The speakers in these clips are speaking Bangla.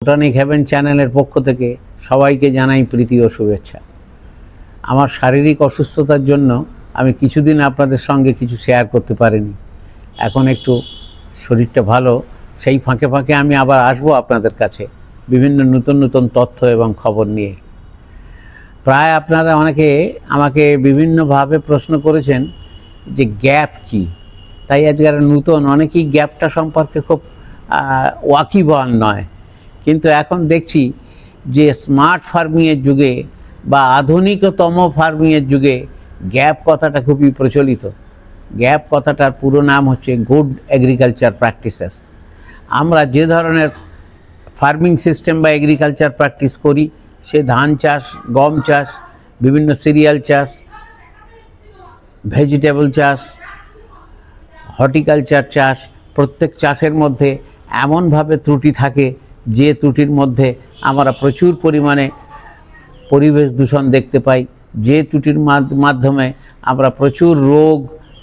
বোটানিক হেভেন চ্যানেলের পক্ষ থেকে সবাইকে জানাই প্রীতি ও শুভেচ্ছা। আমার শারীরিক অসুস্থতার জন্য আমি কিছুদিন আপনাদের সঙ্গে কিছু শেয়ার করতে পারিনি। এখন একটু শরীরটা ভালো, সেই ফাঁকে ফাঁকে আমি আবার আসবো আপনাদের কাছে বিভিন্ন নতুন নতুন তথ্য এবং খবর নিয়ে। প্রায় আপনারা অনেকে আমাকে বিভিন্নভাবে প্রশ্ন করেছেন যে গ্যাপ কি, তাই আজকে নতুন অনেকেই গ্যাপটা সম্পর্কে খুব ওয়াকিবহাল নয়। কিন্তু এখন দেখছি যে স্মার্ট ফার্মিংয়ের যুগে বা আধুনিকতম ফার্মিংয়ের যুগে গ্যাপ কথাটা খুবই প্রচলিত। গ্যাপ কথাটার পুরো নাম হচ্ছে গুড এগ্রিকালচার প্র্যাকটিসেস। আমরা যে ধরনের ফার্মিং সিস্টেম বা এগ্রিকালচার প্র্যাকটিস করি, সে ধান চাষ, গম চাষ, বিভিন্ন সিরিয়াল চাষ, ভেজিটেবল চাষ, হর্টিকালচার চাষ, প্রত্যেক চাষের মধ্যে এমনভাবে ত্রুটি থাকে যে ত্রুটির মধ্যে আমরা প্রচুর পরিমাণে পরিবেশ দূষণ দেখতে পাই, যে ত্রুটির মাধ্যমে আমরা প্রচুর রোগ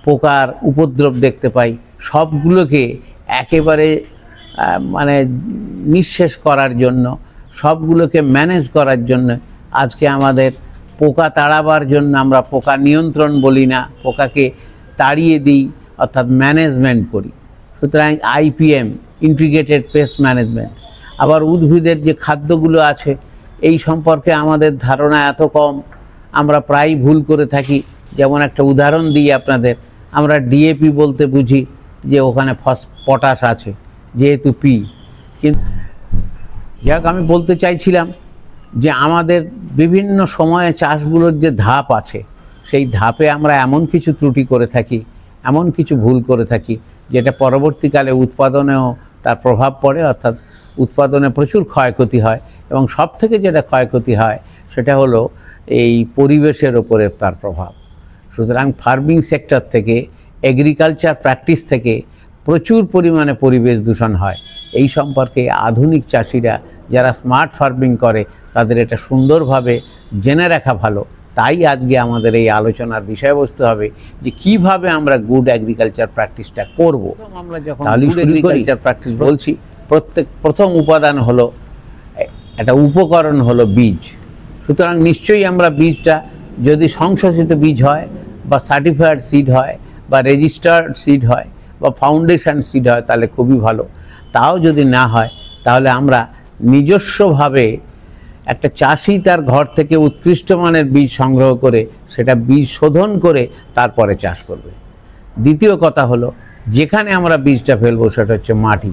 পোকার উপদ্রব দেখতে পাই। সবগুলোকে একেবারে নিঃশেষ করার জন্য, সবগুলোকে ম্যানেজ করার জন্য আজকে আমাদের পোকা তাড়াবার জন্য আমরা পোকা নিয়ন্ত্রণ বলি না, পোকাকে তাড়িয়ে দিই, অর্থাৎ ম্যানেজমেন্ট করি। সুতরাং IPM, ইন্টিগ্রেটেড পেস্ট ম্যানেজমেন্ট। আবার উদ্ভিদের যে খাদ্যগুলো আছে এই সম্পর্কে আমাদের ধারণা এত কম, আমরা প্রায় ভুল করে থাকি। যেমন একটা উদাহরণ দিই আপনাদের, আমরা DAP বলতে বুঝি যে ওখানে পটাশ আছে যেহেতু পি। কিন্তু যাক, আমি বলতে চাইছিলাম যে আমাদের বিভিন্ন সময়ে চাষগুলোর যে ধাপ আছে, সেই ধাপে আমরা এমন কিছু ত্রুটি করে থাকি, এমন কিছু ভুল করে থাকি যেটা পরবর্তীকালে উৎপাদনেও তার প্রভাব পড়ে, অর্থাৎ উৎপাদনে প্রচুর ক্ষয়ক্ষতি হয়। এবং সব থেকে যেটা ক্ষয়ক্ষতি হয় সেটা হলো এই পরিবেশের ওপরে তার প্রভাব। সুতরাং ফার্মিং সেক্টর থেকে, এগ্রিকালচার প্র্যাকটিস থেকে প্রচুর পরিমাণে পরিবেশ দূষণ হয়। এই সম্পর্কে আধুনিক চাষিরা যারা স্মার্ট ফার্মিং করে তাদের এটা সুন্দরভাবে জেনে রাখা ভালো। তাই আজকে আমাদের এই আলোচনার বিষয়বস্তু হবে যে কিভাবে আমরা গুড এগ্রিকালচার প্র্যাকটিসটা করব। আমরা যখন গুড এগ্রিকালচার প্র্যাকটিস বলছি, প্রথম উপাদান হলো, একটা উপকরণ হলো বীজ। সুতরাং নিশ্চয়ই আমরা বীজটা যদি সংশোধিত বীজ হয় বা সার্টিফাইড সিড হয় বা রেজিস্টার্ড সিড হয় বা ফাউন্ডেশন সিড হয় তাহলে খুবই ভালো। তাও যদি না হয় তাহলে আমরা নিজস্বভাবে একটা চাষি তার ঘর থেকে উৎকৃষ্ট মানের বীজ সংগ্রহ করে সেটা বীজ শোধন করে তারপরে চাষ করবে। দ্বিতীয় কথা হলো, যেখানে আমরা বীজটা ফেলবো সেটা হচ্ছে মাটি।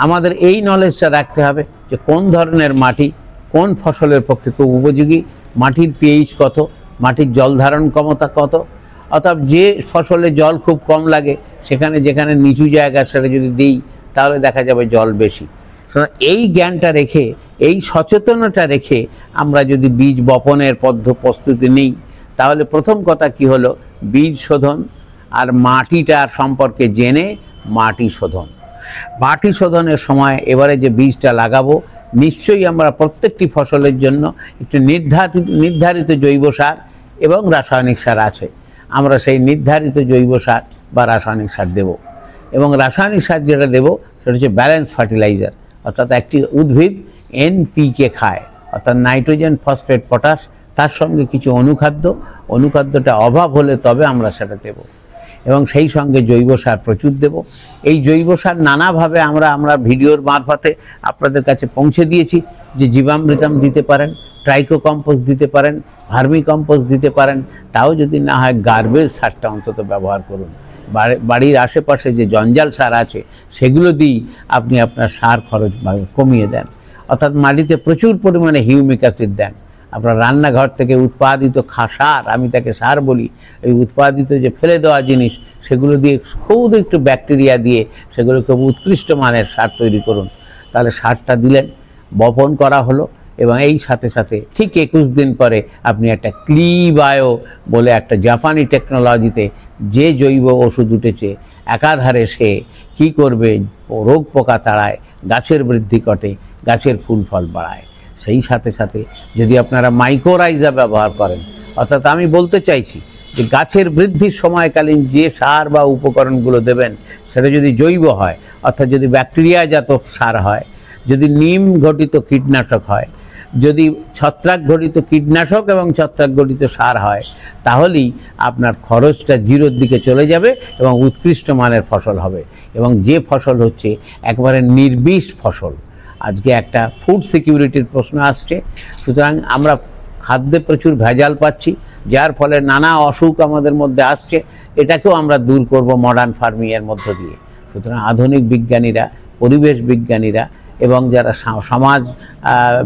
আমাদের এই নলেজটা রাখতে হবে যে কোন ধরনের মাটি কোন ফসলের পক্ষে খুব উপযোগী, মাটির pH কত, মাটির জল ধারণ ক্ষমতা কত। অর্থাৎ যে ফসলে জল খুব কম লাগে সেখানে, যেখানে নিচু জায়গা সেটা যদি দিই তাহলে দেখা যাবে জল বেশি। এই জ্ঞানটা রেখে, এই সচেতনতা রেখে আমরা যদি বীজ বপনের প্রস্তুতি নিই তাহলে প্রথম কথা কি হলো, বীজ শোধন আর মাটিটার সম্পর্কে জেনে মাটি শোধন। মাটি শোধনের সময় এবারে যে বীজটা লাগাবো নিশ্চয়ই আমরা প্রত্যেকটি ফসলের জন্য একটু নির্ধারিত জৈব সার এবং রাসায়নিক সার আছে, আমরা সেই নির্ধারিত জৈব সার বা রাসায়নিক সার দেব। এবং রাসায়নিক সার যেটা দেব সেটা হচ্ছে ব্যালেন্স ফার্টিলাইজার। অর্থাৎ একটি উদ্ভিদ NPK খায়, অর্থাৎ নাইট্রোজেন, ফসফেট, পটাশ, তার সঙ্গে কিছু অনুখাদ্যটা অভাব হলে তবে আমরা সেটা দেব। এবং সেই সঙ্গে জৈব সার প্রচুর দেব। এই জৈব সার নানাভাবে আমরা ভিডিওর মারফতে আপনাদের কাছে পৌঁছে দিয়েছি যে জীবামৃতম দিতে পারেন, ট্রাইকো কম্পোস্ট দিতে পারেন, ভার্মি কম্পোস্ট দিতে পারেন। তাও যদি না হয় গার্বেজ সারটা অন্তত ব্যবহার করুন। বাড়ির আশেপাশে যে জঞ্জাল সার আছে সেগুলো দিয়েই আপনি আপনার সার খরচ কমিয়ে দেন। অর্থাৎ মাটিতে প্রচুর পরিমাণে হিউমিক অ্যাসিড দেন। আপনার রান্নাঘর থেকে উৎপাদিত সার, আমি তাকে সার বলি, এই উৎপাদিত যে ফেলে দেওয়া জিনিস সেগুলো দিয়ে খুব একটু ব্যাকটেরিয়া দিয়ে সেগুলো খুব উৎকৃষ্ট মানের সার তৈরি করুন। তাহলে সারটা দিলেন, বপন করা হলো এবং এই সাথে সাথে ঠিক 21 দিন পরে আপনি একটা ক্লিবায়ো বলে একটা জাপানি টেকনোলজিতে যে জৈব ওষুধ উঠেছে, একাধারে সে কি করবে, রোগ পোকা তাড়ায়, গাছের বৃদ্ধি ঘটে, গাছের ফুল ফল বাড়ায়। সেই সাথে সাথে যদি আপনারা মাইক্রোরাইজা ব্যবহার করেন, অর্থাৎ আমি বলতে চাইছি যে গাছের বৃদ্ধির সময়কালীন যে সার বা উপকরণগুলো দেবেন সেটা যদি জৈব হয়, অর্থাৎ যদি ব্যাকটেরিয়াজাত সার হয়, যদি নিম ঘটিত কীটনাশক হয়, যদি ছত্রাক ঘটিত কীটনাশক এবং ছত্রাক ঘটিত সার হয়, তাহলেই আপনার খরচটা জিরোর দিকে চলে যাবে এবং উৎকৃষ্ট মানের ফসল হবে, এবং যে ফসল হচ্ছে একবারে নির্বিষ ফসল। আজকে একটা ফুড সিকিউরিটির প্রশ্ন আসছে, সুতরাং আমরা খাদ্যে প্রচুর ভেজাল পাচ্ছি, যার ফলে নানা অসুখ আমাদের মধ্যে আসছে। এটাকেও আমরা দূর করব মডার্ন ফার্মিংয়ের মধ্য দিয়ে। সুতরাং আধুনিক বিজ্ঞানীরা, পরিবেশ বিজ্ঞানীরা এবং যারা সমাজ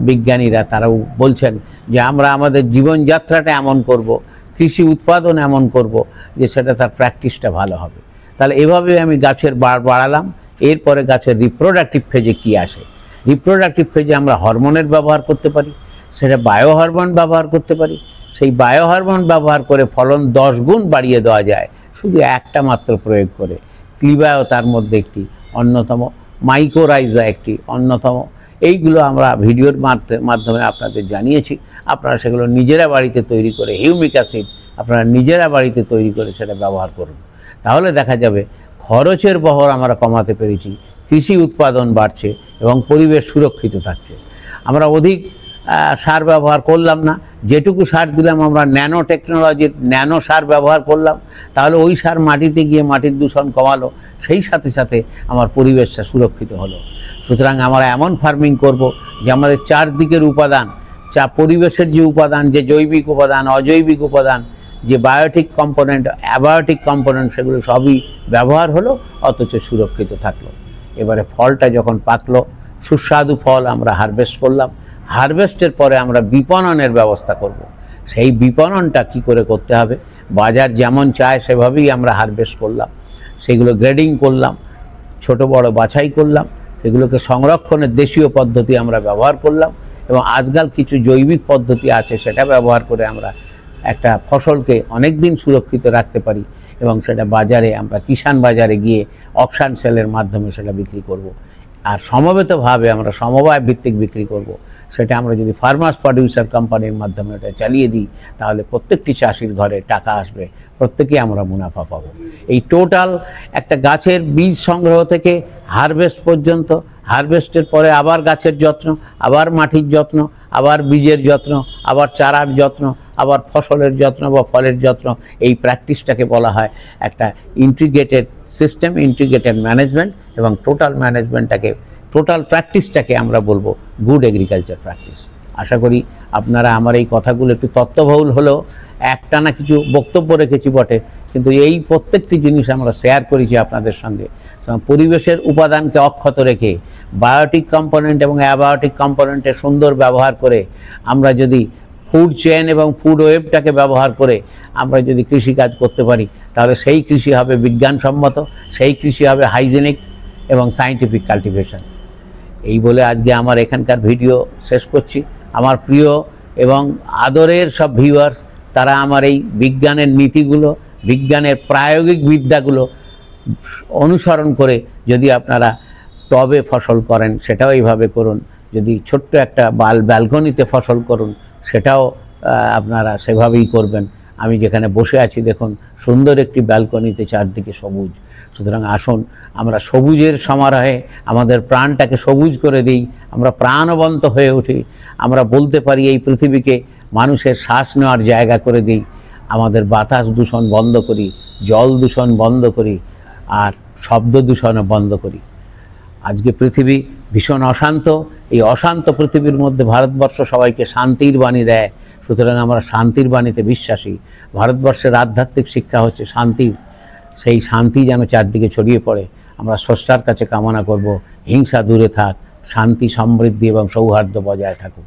বিজ্ঞানীরা, তারাও বলছেন যে আমরা আমাদের জীবনযাত্রাটা এমন করব, কৃষি উৎপাদন এমন করব যে সেটা তার প্র্যাকটিসটা ভালো হবে। তাহলে এভাবে আমি গাছের বাড়ালাম। এরপরে গাছের রিপ্রোডাক্টিভ ফেজে কী আসে? রিপ্রোডাক্টিভ ফেজে আমরা হরমোনের ব্যবহার করতে পারি, সেটা বায়ো হরমোন ব্যবহার করতে পারি। সেই বায়ো হরমোন ব্যবহার করে ফলন 10 গুণ বাড়িয়ে দেওয়া যায় শুধু একটা মাত্র প্রয়োগ করে। ক্লিবায়ও তার মধ্যে একটি অন্যতম, মাইকোরাইজা একটি অন্যতম। এইগুলো আমরা ভিডিওর মাধ্যমে আপনাদের জানিয়েছি। আপনারা সেগুলো নিজেরা বাড়িতে তৈরি করে, হিউমিক অ্যাসিড আপনারা নিজেরা বাড়িতে তৈরি করে সেটা ব্যবহার করুন। তাহলে দেখা যাবে খরচের বহর আমরা কমাতে পেরেছি, কৃষি উৎপাদন বাড়ছে এবং পরিবেশ সুরক্ষিত থাকছে। আমরা অধিক সার ব্যবহার করলাম না, যেটুকু সার দিলাম আমরা ন্যানো টেকনোলজির ন্যানো সার ব্যবহার করলাম, তাহলে ওই সার মাটিতে গিয়ে মাটির দূষণ কমালো, সেই সাথে সাথে আমার পরিবেশটা সুরক্ষিত হলো। সুতরাং আমরা এমন ফার্মিং করব যে আমাদের চারদিকের উপাদান, পরিবেশের যে উপাদান, যে জৈবিক উপাদান, অজৈবিক উপাদান, যে বায়োটিক কম্পোনেন্ট, অ্যাবায়োটিক কম্পোনেন্ট, সেগুলো সবই ব্যবহার হলো, অথচ সুরক্ষিত থাকলো। এবারে ফলটা যখন পাকলো, সুস্বাদু ফল আমরা হারভেস্ট করলাম। হারভেস্টের পরে আমরা বিপণনের ব্যবস্থা করব। সেই বিপণনটা কি করে করতে হবে? বাজার যেমন চায় সেভাবেই আমরা হারভেস্ট করলাম, সেগুলো গ্রেডিং করলাম, ছোট বড় বাছাই করলাম, সেগুলোকে সংরক্ষণের দেশীয় পদ্ধতি আমরা ব্যবহার করলাম, এবং আজকাল কিছু জৈবিক পদ্ধতি আছে সেটা ব্যবহার করে আমরা একটা ফসলকে অনেক দিন সুরক্ষিত রাখতে পারি, এবং সেটা বাজারে আমরা কিষাণ বাজারে গিয়ে অকশন সেলের মাধ্যমে সেটা বিক্রি করব। আর সমবেতভাবে আমরা সমবায় ভিত্তিক বিক্রি করব। সেটা আমরা যদি ফার্মার্স প্রডিউসার কোম্পানির মাধ্যমে এটা চালিয়ে দিই, তাহলে প্রত্যেকটি চাষির ঘরে টাকা আসবে, প্রত্যেকেই আমরা মুনাফা পাবো। এই টোটাল একটা গাছের বীজ সংগ্রহ থেকে হারভেস্ট পর্যন্ত, হারভেস্টের পরে আবার গাছের যত্ন, আবার মাটির যত্ন, আবার বীজের যত্ন, আবার চারার যত্ন, আবার ফসলের যত্ন বা ফলের যত্ন, এই প্র্যাকটিসটাকে বলা হয় একটা ইন্টিগ্রেটেড সিস্টেম, ইন্টিগ্রেটেড ম্যানেজমেন্ট। এবং টোটাল ম্যানেজমেন্টটাকে, টোটাল প্র্যাকটিসটাকে আমরা বলবো গুড এগ্রিকালচার প্র্যাকটিস। আশা করি আপনারা আমার এই কথাগুলো একটু তত্ত্ববহুল হলেও, একটানা কিছু বক্তব্য রেখেছি বটে, কিন্তু এই প্রত্যেকটি জিনিস আমরা শেয়ার করেছি আপনাদের সঙ্গে। পরিবেশের উপাদানকে অক্ষত রেখে বায়োটিক কম্পোনেন্ট এবং অ্যাবায়োটিক কম্পোনেন্টের সুন্দর ব্যবহার করে আমরা যদি ফুড চেইন এবং ফুড ওয়েবটাকে ব্যবহার করে আমরা যদি কৃষিকাজ করতে পারি, তাহলে সেই কৃষি হবে বিজ্ঞানসম্মত, সেই কৃষি হবে হাইজেনিক এবং সায়েন্টিফিক কাল্টিভেশন। এই বলে আজকে আমার এখানকার ভিডিও শেষ করছি। আমার প্রিয় এবং আদরের সব ভিউয়ার্স, তারা আমার এই বিজ্ঞানের নীতিগুলো, বিজ্ঞানের প্রায়োগিক বিদ্যাগুলো অনুসরণ করে যদি আপনারা টবে ফসল করেন, সেটাও এইভাবে করুন। যদি ছোট্ট একটা ব্যালকনিতে ফসল করুন, সেটাও আপনারা সেভাবেই করবেন। আমি যেখানে বসে আছি দেখুন, সুন্দর একটি ব্যালকনিতে চারদিকে সবুজ। সুতরাং আসুন আমরা সবুজের সমারোহে আমাদের প্রাণটাকে সবুজ করে দিই, আমরা প্রাণবন্ত হয়ে উঠি। আমরা বলতে পারি এই পৃথিবীকে মানুষের শ্বাস নেওয়ার জায়গা করে দিই। আমাদের বাতাস দূষণ বন্ধ করি, জল দূষণ বন্ধ করি, আর শব্দ দূষণও বন্ধ করি। আজকে পৃথিবী ভীষণ অশান্ত। এই অশান্ত পৃথিবীর মধ্যে ভারতবর্ষ সবাইকে শান্তির বাণী দেয়। সুতরাং আমরা শান্তির বাণীতে বিশ্বাসী। ভারতবর্ষের আধ্যাত্মিক শিক্ষা হচ্ছে শান্তির। সেই শান্তি যেন চারদিকে ছড়িয়ে পড়ে, আমরা স্রষ্টার কাছে কামনা করব। হিংসা দূরে থাক, শান্তি, সমৃদ্ধি এবং সৌহার্দ্য বজায় থাকুক।